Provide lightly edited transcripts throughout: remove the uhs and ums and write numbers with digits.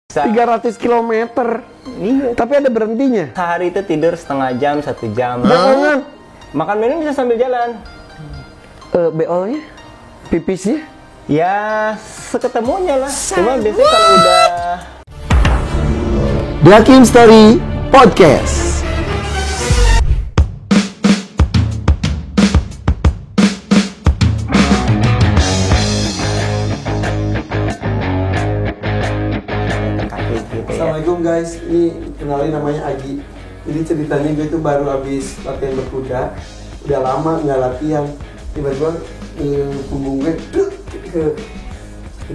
300 kilometer. Iya. Tapi ada berhentinya. Sehari itu tidur setengah jam, 1 jam. Jangan. Makan minum bisa sambil jalan. BO-nya? Pipisnya? Ya, seketemunya lah. Cuma biasanya kalau udah Blakim Story Podcast. Assalamualaikum guys, ini kenalin namanya Agi. Jadi ceritanya gue itu baru habis latihan berkuda, udah lama nggak latihan. Tiba-tiba punggung gue sakit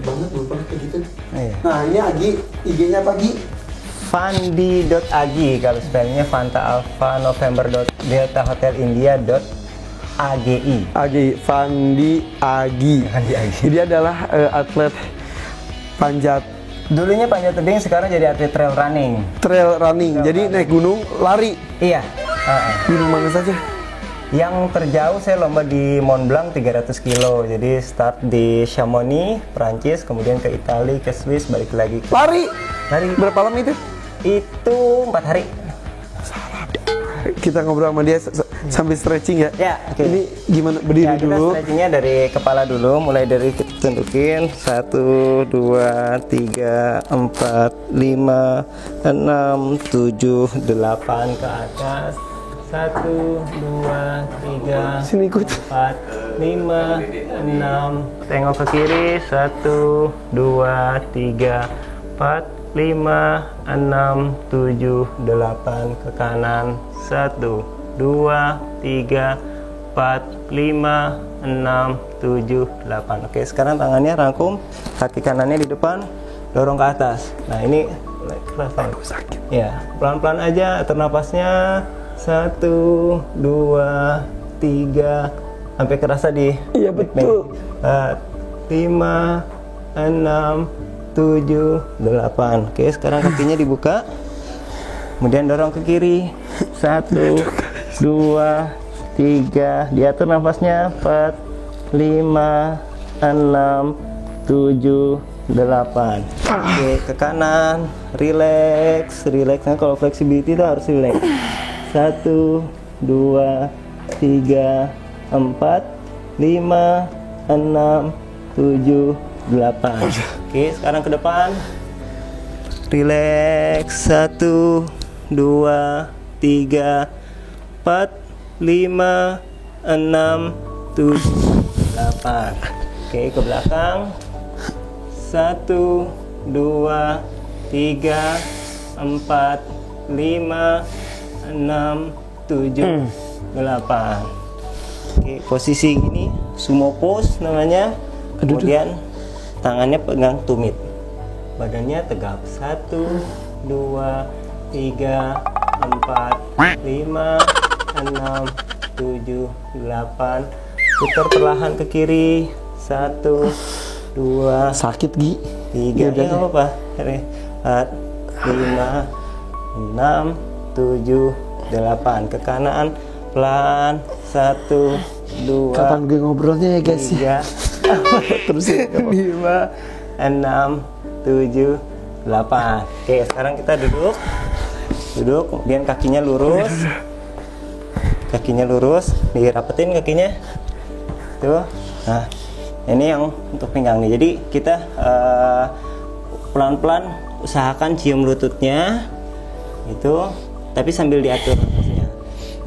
banget, belum pernah kayak gitu. Iya. Nah ini Agi, IG-nya apa Agi? Fandi.agi, kalau spellnya Fanta Alpha November Delta Hotel India .agi. Agi, Fandi Agi. Fandi Agi. Dia adalah atlet panjat Dulunya panjat tebing, sekarang jadi atlet trail running. trail running. Jadi naik gunung, lari. Iya. Gunung mana saja? Yang terjauh saya lomba di Mont Blanc 300 kilo. Jadi start di Chamonix, Prancis, kemudian ke Italia, ke Swiss, balik lagi ke Lari. Lari. Berapa lama itu? Itu 4 hari. Kita ngobrol sama dia sambil stretching ya. Ya, oke. Ini gimana berdiri Ya, kita dulu? stretchingnya dari kepala dulu, mulai dari kita tundukin 1, 2, 3, 4, 5, 6, 7, 8 ke atas. 1, 2, 3, Sini ikut. 4, 5, 6. Tengok ke kiri. 1, 2, 3, 4, 5, 6, 7, 8 ke kanan. 1, 2, 3, 4, 5, 6, 7, 8. Oke, sekarang tangannya rangkum, kaki kanannya di depan, dorong ke atas. Nah, ini kelihatan Sakit. ya, pelan-pelan aja atur napasnya. 1, 2, 3, sampai kerasa di Iya, betul. 5, 6, 7, 8. Oke, sekarang kakinya dibuka, kemudian dorong ke kiri. 1, 2, 3, diatur nafasnya. 4, 5, 6, 7, 8. Oke, ke kanan, relax. Nah, kalau flexibility itu harus relax. 1, 2, 3, 4, 5, 6, 7, 8. Oke, sekarang ke depan. Relax. 1, 2, 3, 4, 5, 6, 7, 8. Oke, ke belakang. 1, 2, 3, 4, 5, 6, 7, 8. Oke, posisi gini sumo pose namanya. Kemudian tangannya pegang tumit, badannya tegap. 1, 2, 3, 4, 5, 6, 7, 8. Putar perlahan ke kiri. 1, 2, Sakit Gi. 3. Udah, Nggak apa-apa. 4, 5, 6, 7, 8. Ke kanan pelan. 1, 2, Kapan gue ngobrolnya ya guys? 3, Terus ya. 5, 6, 7, 8. Oke, sekarang kita duduk, kemudian kakinya lurus, dirapetin kakinya tuh. Nah, ini yang untuk pinggang nih. Jadi kita pelan-pelan usahakan cium lututnya itu, tapi sambil diatur nafasnya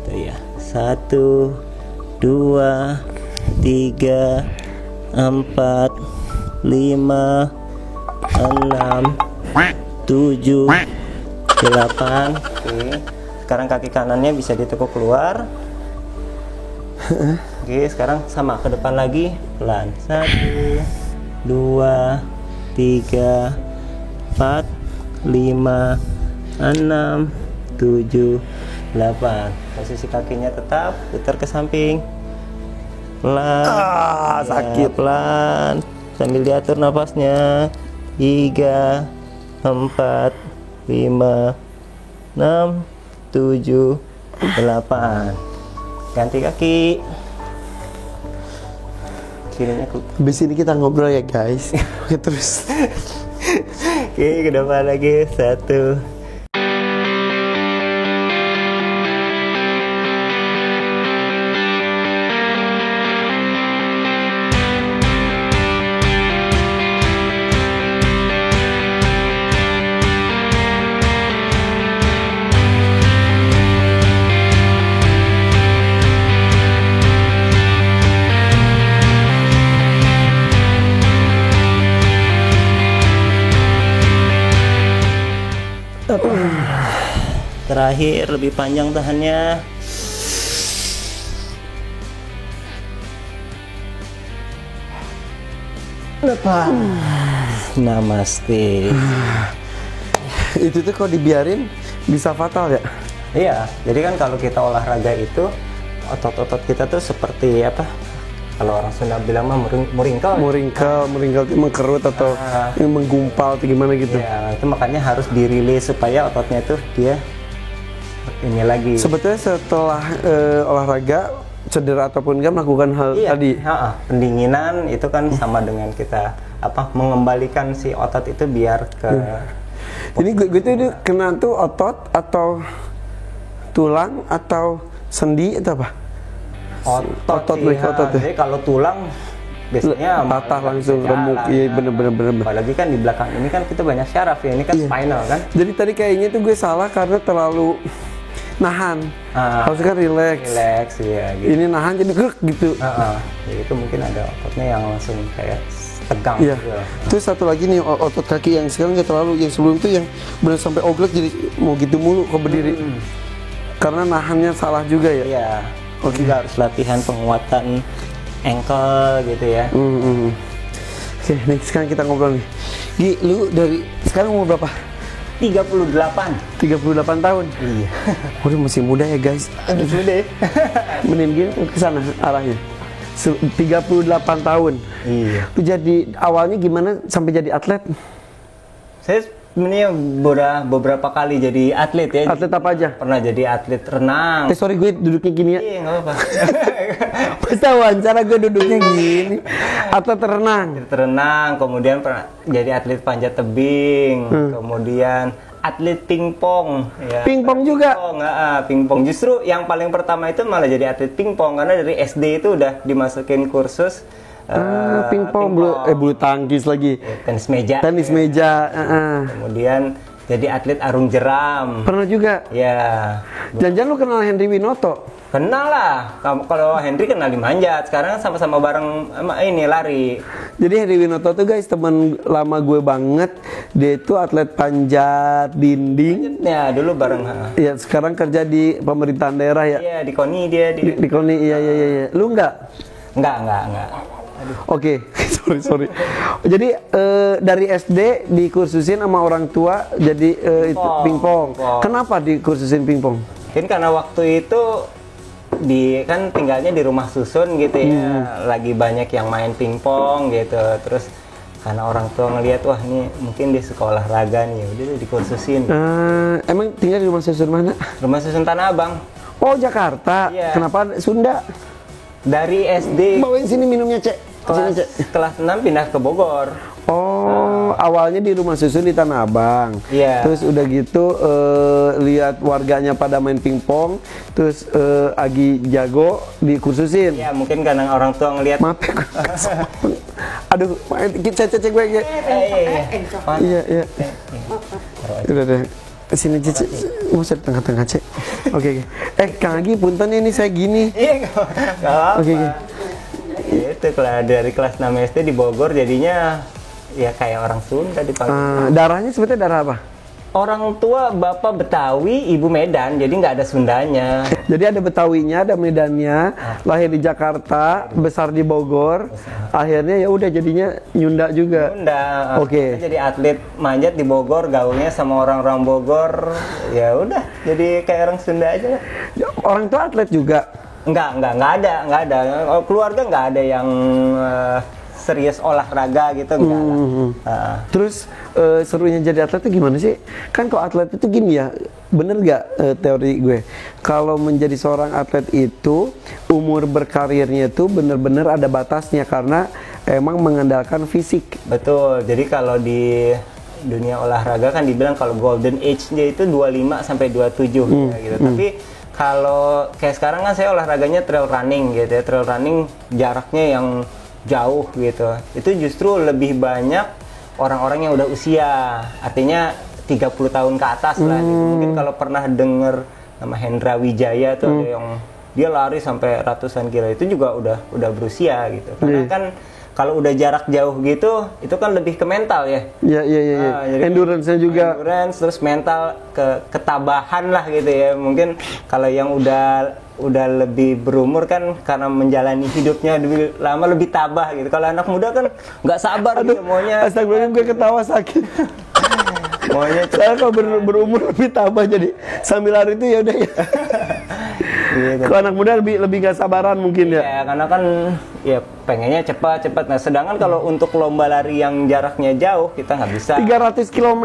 itu ya. 1, 2, 3, 4, 5, 6, 7, 8. Oke, sekarang kaki kanannya bisa ditekuk keluar. Oke, sekarang sama ke depan lagi, pelan. 1, 2, 3, 4, 5, 6, 7, 8. Posisi kakinya tetap, putar ke samping. Pelan. Sakit. Pelan. Sambil diatur nafasnya. 3, 4, 5, 6, 7, 8. Ganti kaki. Kirinya ke Habis ini kita ngobrol ya guys. Oke terus. Oke, ke depan lagi. 1. Terakhir, lebih panjang tahannya. Lepas. Namaste. Itu tuh kalau dibiarin bisa fatal ya? Iya, jadi kan kalau kita olahraga itu otot-otot kita tuh seperti apa? Kalau orang Sunda bilang mah muringkel. Muringkel itu mengkerut atau menggumpal atau gimana gitu. Ya, itu makanya harus dirilis supaya ototnya tuh dia ini lagi. Sebetulnya setelah olahraga cedera ataupun enggak melakukan hal tadi. Pendinginan itu kan sama dengan kita mengembalikan si otot itu biar ke. Ini gue tuh kena tuh otot atau tulang atau sendi atau apa? Otot. Jadi kalau tulang biasanya patah langsung remuk. Iya bener. Apalagi kan di belakang ini kan kita banyak syaraf ya, ini kan spinal kan. Jadi tadi kayaknya tuh gue salah karena terlalu nahan. Harusnya kan relax ya gitu. Ini nahan jadi grek gitu. Jadi itu mungkin ada ototnya yang langsung kayak tegang gitu. Terus satu lagi nih otot kaki yang sekarang nggak terlalu, yang sebelum tuh yang benar sampai oglek jadi mau gitu mulu kok berdiri. Karena nahannya salah juga ya. Iya. Juga harus latihan penguatan ankle gitu ya. Oke, nih sekarang kita ngobrol nih. Gi, lu dari sekarang umur berapa? 38 tahun. Iya. Udah masih muda ya guys. Muda. Mending gini ke sana arahnya. 38 tahun. Iya. Lu jadi awalnya gimana sampai jadi atlet? Saya sebenarnya beberapa kali jadi atlet ya. Atlet apa aja? Pernah jadi atlet renang. Sorry gue duduknya gini ya. Iya, nggak apa-apa. Pas wawancara gue duduknya gini. Atlet renang. Atlet renang, kemudian pernah jadi atlet panjat tebing, kemudian atlet pingpong. Ya. Pingpong juga? Pingpong. Justru yang paling pertama itu malah jadi atlet pingpong karena dari SD itu udah dimasukin kursus. Pingpong, bulu tangkis lagi. Tenis meja. Kemudian jadi atlet arung jeram. Pernah juga? Ya. Jangan-jangan lu kenal Henry Winoto? Kenal lah. Kalau Henry kenal di manjat. Sekarang sama-sama bareng ini lari. Jadi Henry Winoto tuh guys teman lama gue banget. Dia itu atlet panjat dinding. Ya dulu bareng. Iya sekarang kerja di pemerintahan daerah ya. Iya di KONI dia. Di KONI iya. Lu enggak? Enggak. Oke, sorry. Jadi dari SD dikursusin sama orang tua jadi pingpong. Kenapa dikursusin pingpong? Mungkin karena waktu itu kan tinggalnya di rumah susun gitu ya, lagi banyak yang main pingpong gitu. Terus karena orang tua ngelihat wah ini mungkin dia suka olahraga nih, udah dikursusin. Emang tinggal di rumah susun mana? Rumah susun Tanah Abang. Oh Jakarta. Iya. Kenapa Sunda? Dari SD. Bawain sini minumnya Cek. Kelas 6 pindah ke Bogor. Oh, awalnya di rumah susun di Tanah Abang. Iya. Terus udah gitu lihat warganya pada main pingpong, terus Agi jago dikursusin. Iya, mungkin karena orang tua ngelihat. Maaf. Aduh, cek gue. Iya. Udah deh. Sini Cici, mau saya di tengah-tengah Cek. Oke. Kang Agi, punten ini saya gini. Iya, nggak apa-apa. Oke. Itu dari kelas 6 SD di Bogor jadinya ya kayak orang Sunda dipanggil. Darahnya sebetulnya darah apa? Orang tua bapak Betawi, ibu Medan, jadi nggak ada Sundanya. Jadi ada Betawinya, ada Medannya, lahir di Jakarta, besar di Bogor, akhirnya ya udah jadinya Nyunda juga. Nyunda. Oke. Jadi atlet manjat di Bogor, gaulnya sama orang-orang Bogor, ya udah jadi kayak orang Sunda aja. Orang tua atlet juga? Nggak ada. Keluarga nggak ada yang serius olahraga gitu enggak lah. Terus serunya jadi atlet itu gimana sih? Kan kok atlet itu gini ya, bener nggak teori gue? Kalau menjadi seorang atlet itu umur berkarirnya itu bener-bener ada batasnya karena emang mengandalkan fisik. Betul. Jadi kalau di dunia olahraga kan dibilang kalau golden age-nya itu 25 sampai 27 ya, gitu. Tapi kalau kayak sekarang kan saya olahraganya trail running gitu ya. Trail running jaraknya yang jauh gitu. Itu justru lebih banyak orang-orang yang udah usia. Artinya 30 tahun ke atas lah gitu. Mungkin kalau pernah denger nama Hendra Wijaya tuh ada yang dia lari sampai ratusan kilo, itu juga udah berusia gitu. Karena kan kalau udah jarak jauh gitu, itu kan lebih ke mental ya. Iya. Jadi Endurance-nya juga. Endurance, terus mental, ketabahan lah gitu ya. Mungkin kalau yang udah lebih berumur kan karena menjalani hidupnya lebih lama, lebih tabah gitu. Kalau anak muda kan nggak sabar gitu maunya. Astagfirullahaladzim, gue ketawa sakit. Maunya Saya kalau berumur lebih tabah, jadi sambil lari itu ya udah ya. gitu. Kalau anak muda lebih nggak sabaran mungkin ya. Ya, karena kan ya pengennya cepat. Nah, sedangkan kalau untuk lomba lari yang jaraknya jauh kita nggak bisa. 300 km.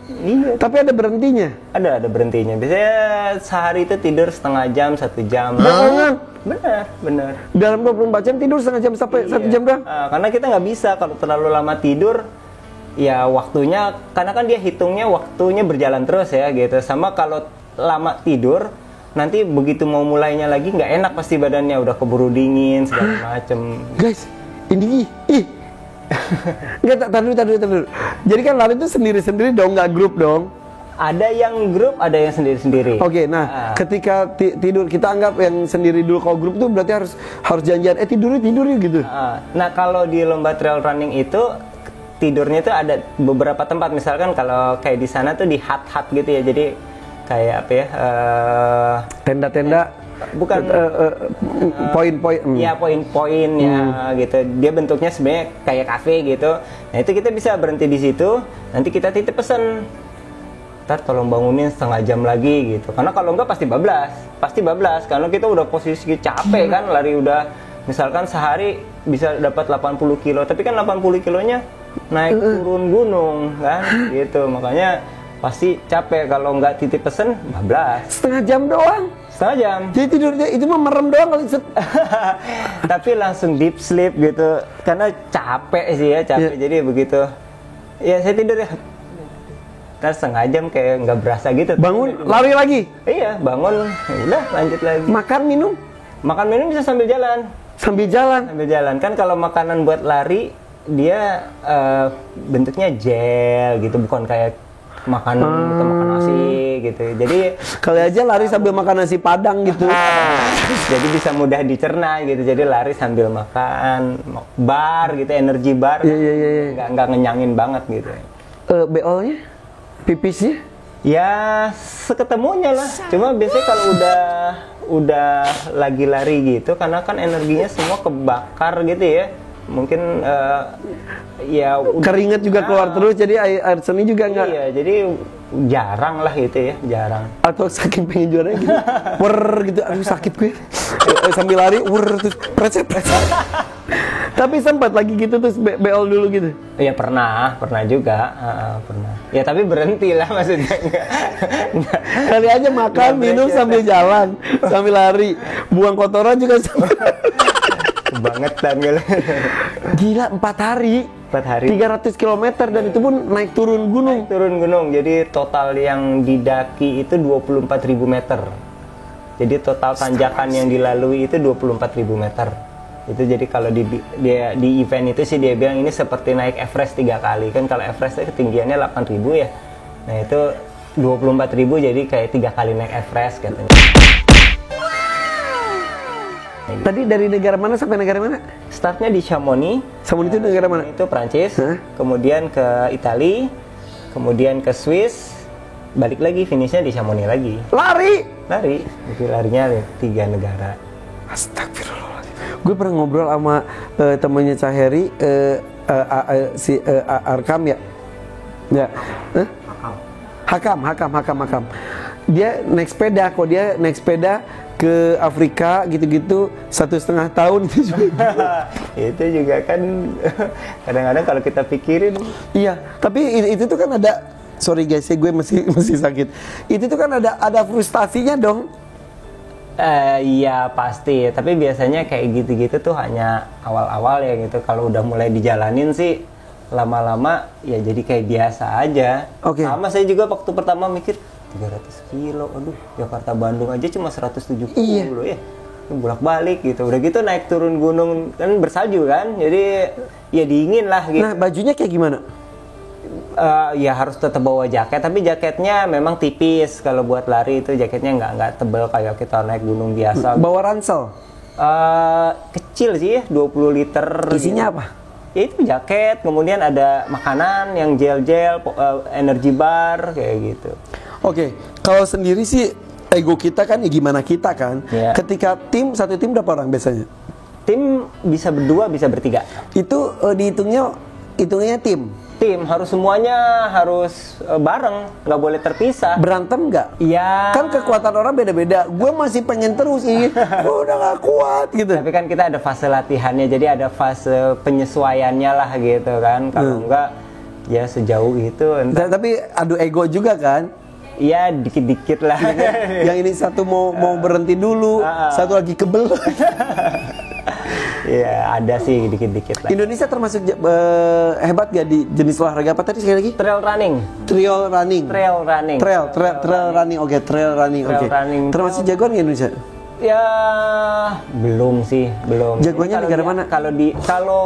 Iya. Tapi ada berhentinya. Ada berhentinya. Biasanya sehari itu tidur setengah jam, 1 jam. Bohongan. Benar. Dalam 24 jam tidur setengah jam sampai 1 jam doang. Karena kita nggak bisa kalau terlalu lama tidur. Ya waktunya, karena kan dia hitungnya waktunya berjalan terus ya gitu. Sama kalau lama tidur, nanti begitu mau mulainya lagi nggak enak pasti badannya, udah keburu dingin segala macem. Guys, ini nggak, tar dulu. Jadi kan lari itu sendiri-sendiri dong, nggak grup dong. Ada yang grup, ada yang sendiri-sendiri. Oke, nah ketika tidur, kita anggap yang sendiri dulu. Kalau grup tuh berarti harus janjian, tidur gitu. Nah kalau di lomba trail running itu tidurnya itu ada beberapa tempat. Misalkan kalau kayak di sana tuh di hut gitu ya. Jadi kayak apa ya? Tenda-tenda. Bukan poin-poin. Ya poin-poin ya gitu. Dia bentuknya sebenarnya kayak kafe gitu. Nah itu kita bisa berhenti di situ. Nanti kita titip pesan. Ntar tolong bangunin setengah jam lagi gitu. Karena kalau enggak pasti bablas. Karena kita udah posisi capek kan, lari udah misalkan sehari bisa dapat 80 kilo. Tapi kan 80 kilonya naik turun gunung kan gitu. Makanya pasti capek, kalau nggak titip pesen bablas. Setengah jam doang. Setengah jam. Jadi tidurnya itu mah merem doang kali. Tapi langsung deep sleep gitu. Karena capek sih ya, Jadi begitu. Ya saya tidur ya. Ntar setengah jam kayak nggak berasa gitu. Bangun, lari lagi. Iya, bangun. Udah lanjut lagi. Makan minum Bisa sambil jalan. Sambil jalan Kan kalau makanan buat lari dia bentuknya gel gitu, bukan kayak makan nasi gitu. Jadi kali aja lari sambil makan nasi padang gitu. Jadi bisa mudah dicerna gitu. Jadi lari sambil makan bar gitu, energi bar. Iya. Nggak ngenyangin banget gitu. BO-nya? Pipisnya? Ya seketemunya lah. Cuma biasanya kalau udah lagi lari gitu, karena kan energinya semua kebakar gitu ya. Mungkin ya keringat juga keluar terus, jadi air seni juga nggak. Iya, jadi jarang lah gitu ya, jarang. Atau saking pengen juara gitu, gitu, aduh sakit gue. Sambil lari, terus preset. Tapi sempat lagi gitu terus beol dulu gitu. Iya pernah juga, pernah. Ya tapi berhenti lah maksudnya. Kali aja makan, minum sambil jalan, sambil lari, buang kotoran juga sambil. Kebangetan gitu. Gila, 4 hari. 300 km dan itu pun naik turun gunung. Jadi total yang didaki itu 24.000 meter. Jadi total tanjakan yang dilalui itu 24.000 meter. Itu jadi kalau di event itu sih dia bilang ini seperti naik Everest 3 kali. Kan kalau Everest itu ketinggiannya 8.000 ya. Nah itu 24.000 jadi kayak 3 kali naik Everest katanya. Tadi dari negara mana sampai negara mana? Startnya di Chamonix. Chamonix itu negara mana? Itu Prancis. Kemudian ke Italia, kemudian ke Swiss, balik lagi finishnya di Chamonix lagi. Lari. Jadi larinya 3 negara. Astagfirullahaladzim. Gue pernah ngobrol sama temannya Caheri, si Arkam ya. Ya. Hakam. Dia naik sepeda. Kok dia naik sepeda ke Afrika gitu-gitu 1,5 tahun itu juga. Itu juga kan kadang-kadang kalau kita pikirin. Iya, tapi itu tuh kan ada, sorry guys, gue masih sakit. Itu tuh kan ada frustasinya dong. Iya pasti, tapi biasanya kayak gitu-gitu tuh hanya awal-awal ya gitu. Kalau udah mulai dijalanin sih lama-lama ya jadi kayak biasa aja. Oke. Sama saya juga waktu pertama mikir 300 kilo, aduh Jakarta Bandung aja cuma 170 ya, bolak-balik gitu. Udah gitu naik turun gunung kan bersalju kan, jadi ya dingin lah gitu. Nah, bajunya kayak gimana? Ya harus tetap bawa jaket, tapi jaketnya memang tipis. Kalau buat lari itu jaketnya nggak tebal kayak kita naik gunung biasa. Bawa ransel? Kecil sih, 20 liter. Isinya gitu. apa? Ya itu jaket, kemudian ada makanan yang gel-gel, energy bar kayak gitu. Oke, kalau sendiri sih ego kita kan ya gimana kita kan. Iya. Ketika satu tim berapa orang biasanya? Tim bisa berdua, bisa bertiga. Itu hitungnya tim. Tim semuanya harus bareng, nggak boleh terpisah. Berantem nggak? Iya. Kan kekuatan orang beda-beda. Gue masih pengen terus ini, gue udah gak kuat gitu. Tapi kan kita ada fase latihannya, jadi ada fase penyesuaiannya lah gitu kan. Kalau enggak, ya sejauh itu. Tapi adu ego juga kan? Iya, dikit-dikit lah. Yang ini satu mau berhenti dulu, satu lagi kebel. Iya, ada sih dikit-dikit lah. Indonesia termasuk hebat gak di jenis olahraga apa tadi sekali lagi? Trail running. Trail running. Trail running. Trail running. Oke, trail running. Oke. Termasuk jagoan nggak Indonesia? Ya, belum sih, belum. Jagoannya negara mana? Kalau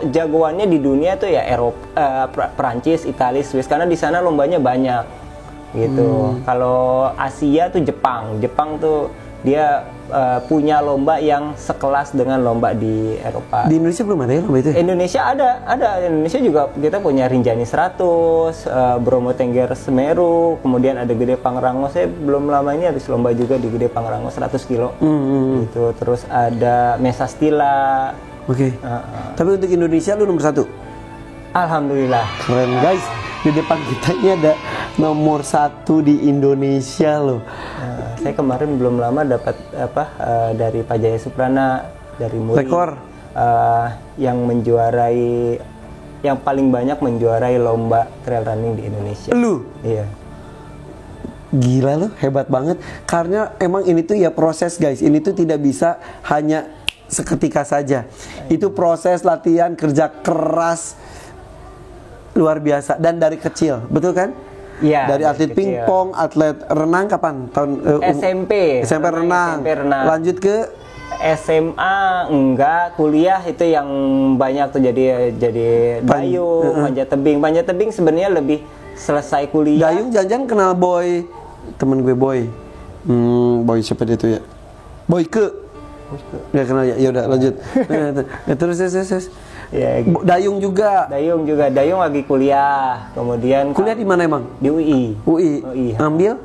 jagoannya di dunia tuh ya Eropa, Perancis, Italia, Swiss, karena di sana lombanya banyak gitu. Kalau Asia tuh Jepang. Jepang tuh dia punya lomba yang sekelas dengan lomba di Eropa. Di Indonesia belum ada ya lomba itu? Indonesia ada. Indonesia juga kita punya Rinjani 100, Bromo Tengger Semeru, kemudian ada Gede Pangrango. Saya belum lama ini habis lomba juga di Gede Pangrango 100 kilo. Gitu. Terus ada Mesa Stila. Oke. Tapi untuk Indonesia lu nomor 1? Alhamdulillah. Keren guys. Di depan kita ini ada nomor 1 di Indonesia loh. Saya kemarin belum lama dapat dari Pak Jaya Suprana dari Muri. Rekor Yang menjuarai, yang paling banyak menjuarai lomba trail running di Indonesia. Lu? Iya. Gila lu, hebat banget. Karena emang ini tuh ya proses guys. Ini tuh tidak bisa hanya seketika saja. Itu proses latihan, kerja keras luar biasa dan dari kecil, betul kan? Iya. Dari atlet pingpong, atlet renang kapan? SMP renang. Lanjut ke SMA enggak, kuliah itu yang banyak tuh jadi dayung, panjat tebing. Panjat tebing sebenarnya lebih selesai kuliah. Dayung jangan kenal Boy, temen gue Boy. Boy siapa dia tuh ya? Boyke. Nggak kenal ya? Ya udah lanjut. Terus. Ya, gitu. Dayung juga. Dayung lagi kuliah. Kemudian kuliah di mana emang? Di UI. Ambil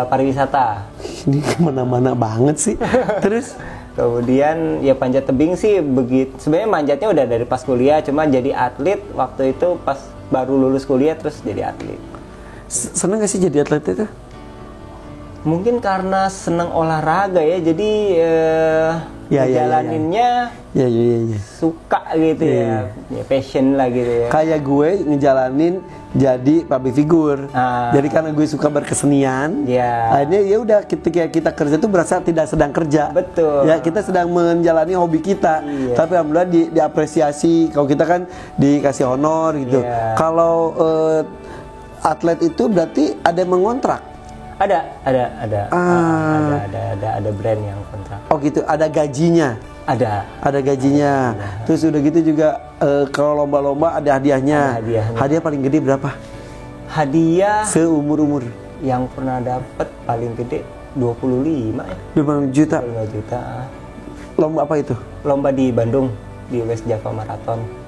pariwisata. Ini kemana-mana banget sih. Terus kemudian ya panjat tebing sih begitu. Sebenarnya manjatnya udah dari pas kuliah, cuma jadi atlet waktu itu pas baru lulus kuliah terus jadi atlet. Seneng gak sih jadi atlet itu? Mungkin karena seneng olahraga ya, jadi ngejalaninnya ya. Suka gitu ya, passion lah gitu ya. Kayak gue ngejalanin jadi public figure. Jadi karena gue suka berkesenian, akhirnya ya udah ketika kita kerja tuh berasa tidak sedang kerja. Betul. Ya kita sedang menjalani hobi kita. Tapi alhamdulillah diapresiasi. Kalau kita kan dikasih honor gitu. Kalau atlet itu berarti ada yang mengontrak. Ada brand yang kontrak. Oh gitu, ada gajinya. Ada gajinya. Terus udah gitu juga kalau lomba-lomba ada hadiahnya. Hadiah paling gede berapa? Hadiah seumur-umur yang pernah dapat paling gede 25 ya. 25 juta. 25 juta. Lomba apa itu? Lomba di Bandung, di West Java Marathon.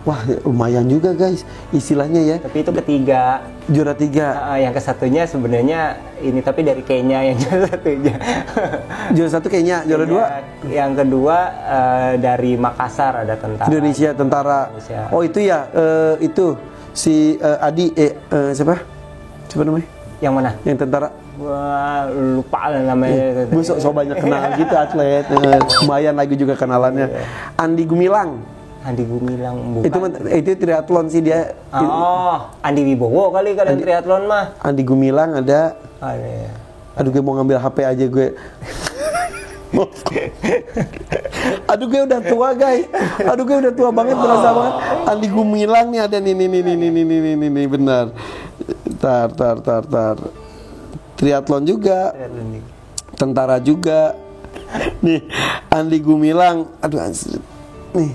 Wah, lumayan juga guys, istilahnya ya. Tapi itu ketiga. Juara 3. Yang kesatunya sebenarnya ini, tapi dari Kenya yang juara satunya. Juara 1 Kenya, juara 2? Yang kedua dari Makassar, ada tentara. Indonesia, tentara. Indonesia. Oh itu ya, itu si Adi, siapa namanya? Yang mana? Yang tentara. Wah, lupa lah namanya. Gue so banyak kenal gitu atlet. Lumayan lagi juga kenalannya. Andi Gumilang, bukan. Itu triathlon sih dia. Andi Wibowo kali triathlon mah. Andi Gumilang ada. Aduh, gue mau ngambil HP aja gue. Aduh gue udah tua guys. Aduh gue udah tua banget, berasa banget. Andi Gumilang nih ada nih benar. Tar. Triathlon juga. Tentara juga. Nih, Andi Gumilang. Aduh anjir. Nih.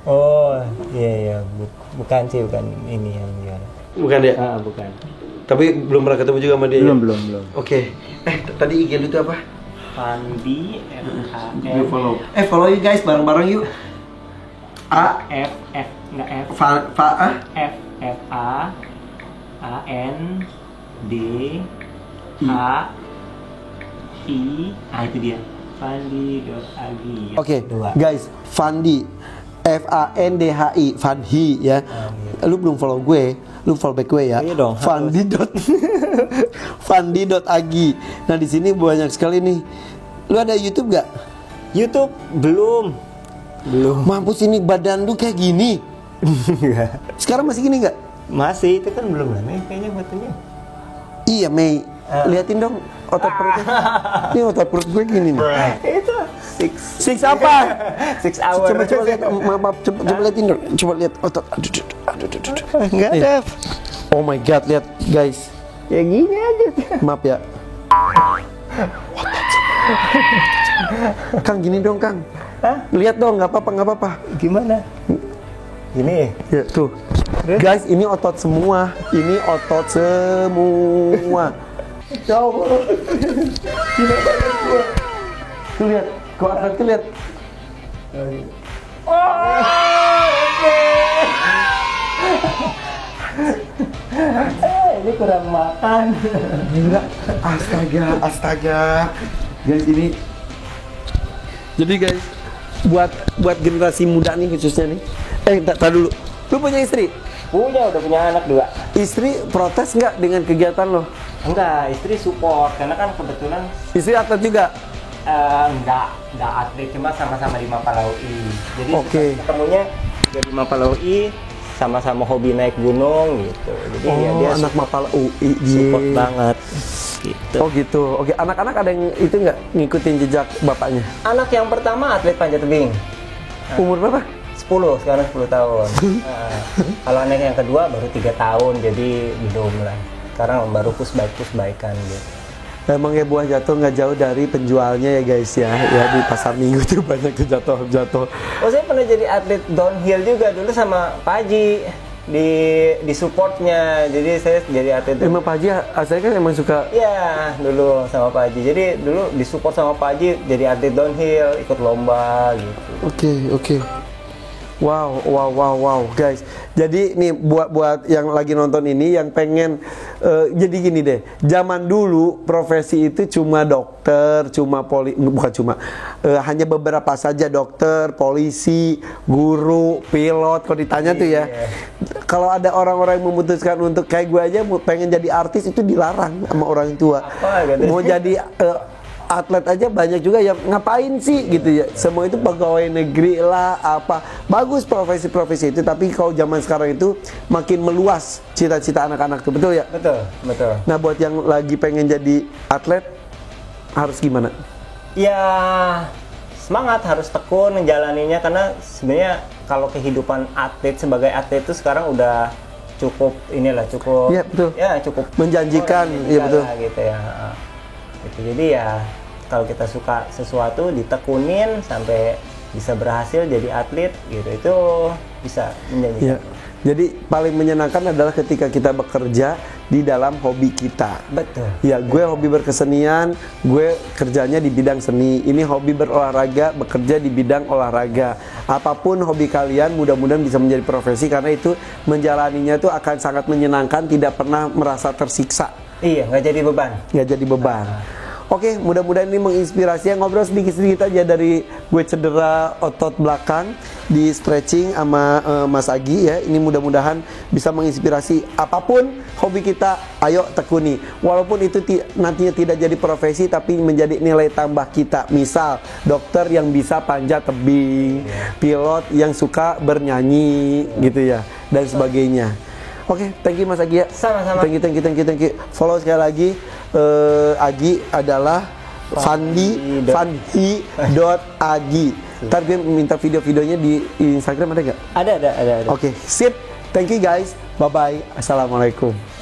Oh, iya. Bukan ini yang dia. Bukan ya? Bukan. Tapi belum pernah ketemu juga sama dia. Belum. Oke. Tadi IG lu itu apa? Fandi Lu follow. Follow you guys bareng-bareng yuk. F enggak F. F A N D H I. Itu dia. Fandi.agi. Oke, guys, Fandi FANDHI Fandhi ya. Lu belum follow gue, lu follow back gue ya. Iya dong. Fandi.agi. Nah, di sini banyak sekali nih. Lu ada YouTube gak? YouTube belum. Mampus, ini badan lu kayak gini. Sekarang masih gini gak? Masih, itu kan belum lama kayaknya fotonya. Iya, Mei. Liatin dong otot perutnya. Ini otot perut gue gini nih. Itu Six apa? 6 hours. Coba lihat, maaf, coba liatin dong. Coba lihat otot. Aduh. Enggak ada. Oh my god, lihat guys. Ya gini aja. Maaf ya. Kang, gini dong Kang. Lihat dong, nggak apa-apa. Gimana? Gini. Ya tuh. Guys, ini otot semua. Jauh. Gila banget gua. Tuh lihat, kau atlet tuh lihat. Ini kurang makan. Gila. Astaga. Guys, ini. Jadi guys, buat generasi muda nih khususnya nih. Tak dulu. Lu punya istri? Udah punya anak 2. Istri protes nggak dengan kegiatan lo? Enggak, istri support karena kan kebetulan Istri atlet juga? enggak atlet, cuma sama-sama di Mapala UI. Jadi ketemunya di Mapala UI, sama-sama hobi naik gunung gitu. Jadi dia anak Mapala UI support banget gitu. Oh gitu. Oke, anak-anak ada yang itu nggak ngikutin jejak bapaknya? Anak yang pertama atlet panjat tebing. Umur berapa? 10, sekarang 10 tahun. Kalau anak yang kedua baru 3 tahun, jadi belum lah. Sekarang baru push-bike-an gitu. Emang ya buah jatuh nggak jauh dari penjualnya ya guys ya. Ya di pasar Minggu tuh banyak jatuh. Oh, saya pernah jadi atlet downhill juga dulu sama Pak Haji di supportnya. Jadi saya jadi atlet. Emang Pak Haji asalnya kan emang suka. Iya, dulu sama Pak Haji. Jadi dulu disupport sama Pak Haji jadi atlet downhill, ikut lomba gitu. Oke. Wow guys. Jadi nih buat yang lagi nonton ini yang pengen jadi gini deh. Zaman dulu profesi itu cuma dokter, hanya beberapa saja, dokter, polisi, guru, pilot. Kalau ditanya tuh ya. Kalau ada orang-orang yang memutuskan untuk kayak gue aja pengen jadi artis, itu dilarang sama orang tua. Mau jadi atlet aja banyak juga yang ngapain sih gitu ya. Semua itu pegawai negeri lah apa. Bagus profesi-profesi itu, tapi kalau zaman sekarang itu makin meluas cita-cita anak-anak tuh, betul ya? Betul. Nah, buat yang lagi pengen jadi atlet harus gimana? Ya semangat, harus tekun menjalaninya, karena sebenarnya kalau kehidupan atlet sebagai atlet itu sekarang udah cukup ya, betul. Ya cukup menjanjikan ya betul gitu ya. Gitu. Jadi ya kalau kita suka sesuatu ditekunin sampai bisa berhasil jadi atlet gitu, itu bisa menjanjikan. Ya. Jadi paling menyenangkan adalah ketika kita bekerja di dalam hobi kita. Betul. Ya, gue hobi berkesenian, gue kerjanya di bidang seni. Ini hobi berolahraga, bekerja di bidang olahraga. Apapun hobi kalian, mudah-mudahan bisa menjadi profesi, karena itu menjalaninya itu akan sangat menyenangkan, tidak pernah merasa tersiksa. Iya, nggak jadi beban. Oke, mudah-mudahan ini menginspirasi. Ngobrol sedikit-sedikit aja dari gue cedera otot belakang di stretching sama Mas Agi ya. Ini mudah-mudahan bisa menginspirasi. Apapun hobi kita, ayo tekuni. Walaupun itu nantinya tidak jadi profesi, tapi menjadi nilai tambah kita. Misal dokter yang bisa panjat tebing, pilot yang suka bernyanyi gitu ya, dan sebagainya. Oke, thank you Mas Agi ya. Sama-sama. Thank you. Follow sekali lagi. Agi adalah Fandi.agi. Ntar gue minta video-videonya di Instagram ada nggak? Ada. Oke, sip. Thank you guys. Bye-bye. Assalamualaikum.